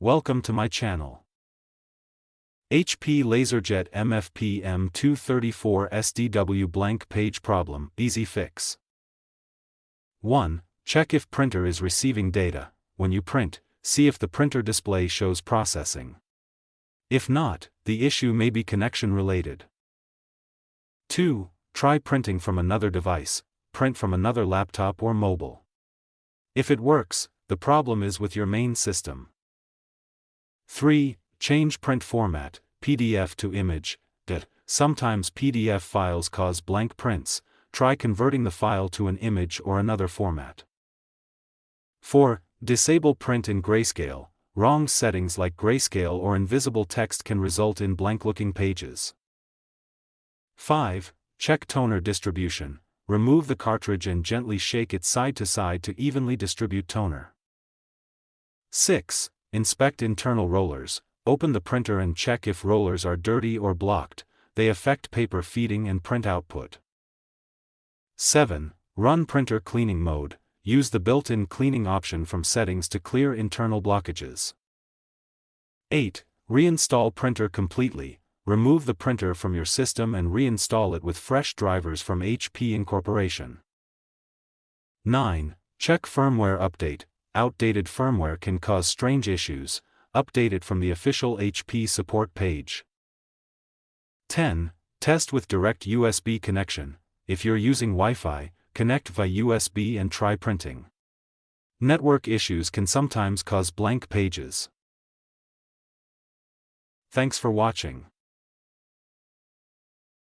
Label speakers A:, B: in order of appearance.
A: Welcome to my channel. HP LaserJet MFP M234sdw blank page problem, easy fix. 1. Check if printer is receiving data. When you print, see if the printer display shows processing. If not, the issue may be connection related. 2. Try printing from another device, print from another laptop or mobile. If it works, the problem is with your main system. 3. Change print format, PDF to image, DIT. Sometimes PDF files cause blank prints, try converting the file to an image or another format. 4. Disable print in grayscale. Wrong settings like grayscale or invisible text can result in blank-looking pages. 5. Check toner distribution. Remove the cartridge and gently shake it side to side to evenly distribute toner. 6. Inspect internal rollers. Open the printer and check if rollers are dirty or blocked. They affect paper feeding and print output. 7. Run printer cleaning mode. Use the built-in cleaning option from settings to clear internal blockages. 8. Reinstall printer completely. Remove the printer from your system and reinstall it with fresh drivers from HP Incorporation. 9. Check firmware update. Outdated firmware can cause strange issues. Update it from the official HP support page. 10. Test with direct USB connection. If you're using Wi-Fi, connect via USB and try printing. Network issues can sometimes cause blank pages. Thanks for watching.